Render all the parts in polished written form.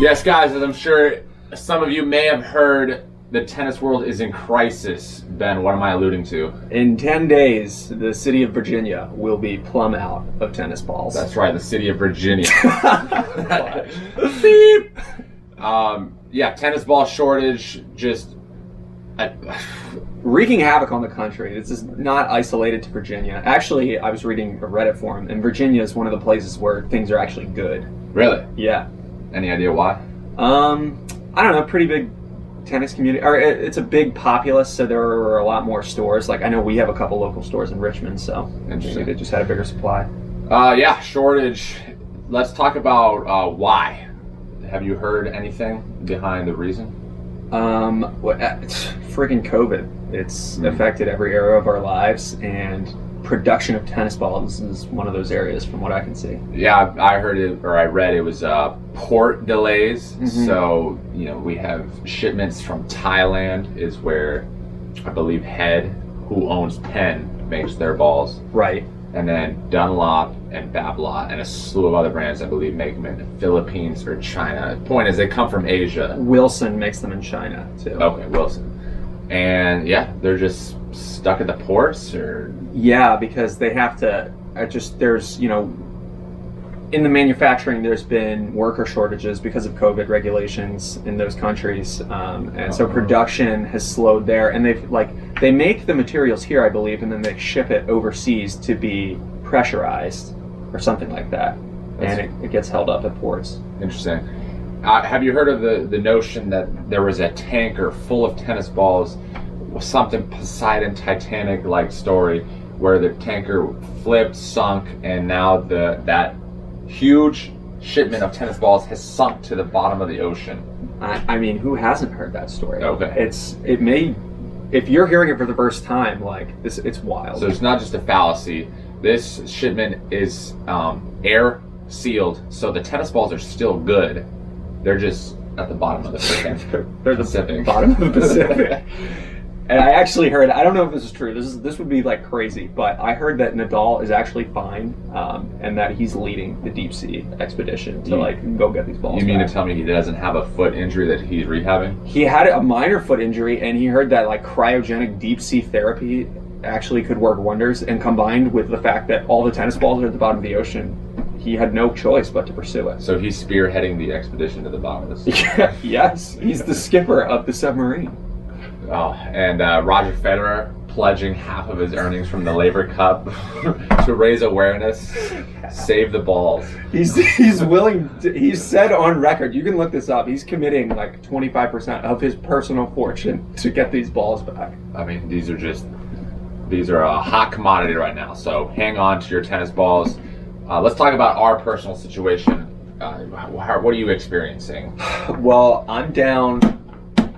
Yes, guys, as I'm sure some of you may have heard, the tennis world is in crisis. Ben, what am I alluding to? In 10 days, the city of Virginia will be plumb out of tennis balls. That's right, the city of Virginia. Beep! Yeah, tennis ball shortage, just... wreaking havoc on the country. This is not isolated to Virginia. Actually, I was reading a Reddit forum, and Virginia is one of the places where things are actually good. Really? Yeah. Any idea why? I don't know, pretty big tennis community, or it's a big populace, so there are a lot more stores. Like, I know we have a couple local stores in Richmond, so maybe they just had a bigger supply. Yeah, shortage. Let's talk about why. Have you heard anything behind the reason? It's freaking COVID. It's affected every area of our lives, and production of tennis balls is one of those areas from what I can see. Yeah, I heard it, or I read it was port delays. So, you know, we have shipments from Thailand is where I believe Head, who owns Penn, makes their balls. Right. And then Dunlop and Babolat and a slew of other brands, I believe, make them in the Philippines or China. The point is, they come from Asia. Wilson makes them in China, too. Okay, Wilson. And yeah, they're just stuck at the ports, or... Yeah, because they have to, there's, you know, in the manufacturing, there's been worker shortages because of COVID regulations in those countries. And so production has slowed there. And they make the materials here, I believe, and then they ship it overseas to be pressurized or something like that. And it gets held up at ports. Interesting. Have you heard of the notion that there was a tanker full of tennis balls, something Poseidon Titanic-like story, where the tanker flipped, sunk, and now that huge shipment of tennis balls has sunk to the bottom of the ocean? I mean, who hasn't heard that story? Okay. If you're hearing it for the first time, like, this, it's wild. So it's not just a fallacy. This shipment is air sealed, so the tennis balls are still good. They're just at the bottom of the Pacific. Bottom of the Pacific. And I actually heard, I don't know if this is true, this would be like crazy, but I heard that Nadal is actually fine, and that he's leading the deep sea expedition to go get these balls. You mean back. to tell me he doesn't have a foot injury that he's rehabbing? He had a minor foot injury, and he heard that like cryogenic deep sea therapy actually could work wonders, and combined with the fact that all the tennis balls are at the bottom of the ocean, he had no choice but to pursue it. So he's spearheading the expedition to the bottom of the sea. Yes, he's the skipper of the submarine. Oh, and Roger Federer pledging half of his earnings from the Labor Cup to raise awareness, save the balls. He's willing. He's said on record. You can look this up. He's committing like 25% of his personal fortune to get these balls back. I mean, these are a hot commodity right now. So hang on to your tennis balls. Let's talk about our personal situation. What are you experiencing? Well, I'm down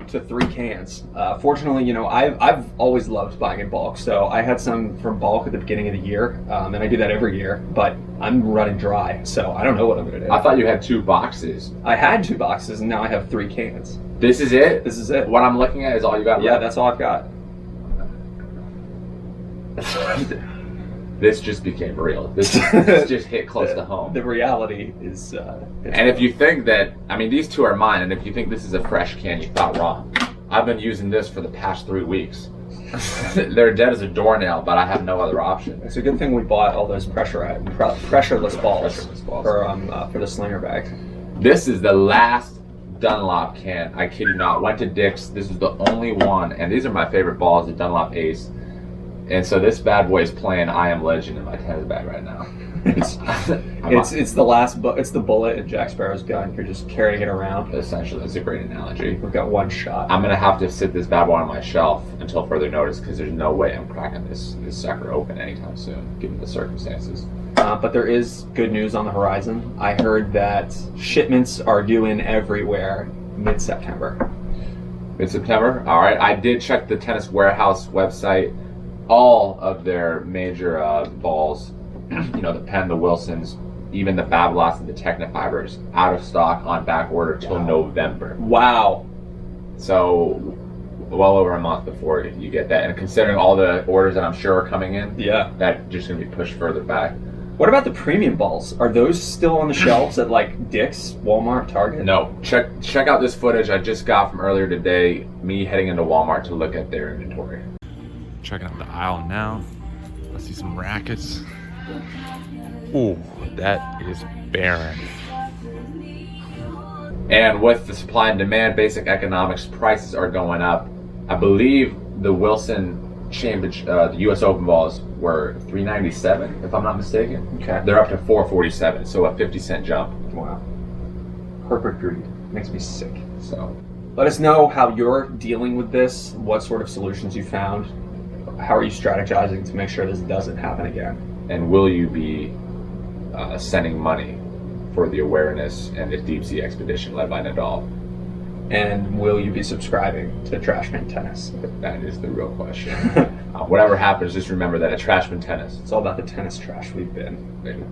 to 3 cans. Fortunately, you know, I've always loved buying in bulk, so I had some from bulk at the beginning of the year, and I do that every year, but I'm running dry, so I don't know what I'm going to do. I thought you had 2 boxes. I had 2 boxes, and now I have 3 cans. This is it? This is it. What I'm looking at is all you got left? Yeah, that's all I've got. This just became real. This just hit close to home. The reality is... and if you think that, I mean, these 2 are mine, and if you think this is a fresh can, you thought wrong. I've been using this for the past 3 weeks. They're dead as a doornail, but I have no other option. It's a good thing we bought all those pressureless balls for the slinger bags. This is the last Dunlop can. I kid you not. Went to Dick's. This is the only one, and these are my favorite balls, the Dunlop Ace. And so this bad boy is playing I Am Legend in my tennis bag right now. It's the bullet in Jack Sparrow's gun. You're just carrying it around. Essentially, that's a great analogy. We've got 1 shot. I'm gonna have to sit this bad boy on my shelf until further notice, because there's no way I'm cracking this sucker open anytime soon, given the circumstances. But there is good news on the horizon. I heard that shipments are due in everywhere mid-September. Mid-September? All right. I did check the Tennis Warehouse website. All of their major balls, you know, the Penn, the Wilsons, even the Babolats and the Technofibers, out of stock on back order till November. Wow. So well over a month before you get that. And considering all the orders that I'm sure are coming in, yeah, that's just going to be pushed further back. What about the premium balls? Are those still on the shelves at like Dick's, Walmart, Target? No. Check out this footage I just got from earlier today. Me heading into Walmart to look at their inventory. Checking out the aisle now. I see some rackets. Ooh, that is barren. And with the supply and demand, basic economics, prices are going up. I believe the Wilson Championship, the U.S. Open balls were $397, if I'm not mistaken. Okay. They're up to $447, so a 50-cent jump. Wow. Corporate greed makes me sick. So, Let us know how you're dealing with this, what sort of solutions you found, how are you strategizing to make sure this doesn't happen again. and will you be sending money for the awareness and the deep sea expedition led by Nadal? And will you be subscribing to Trashman Tennis? That is the real question. Whatever happens, just remember that at Trashman Tennis, It's all about the tennis trash we've been. baby.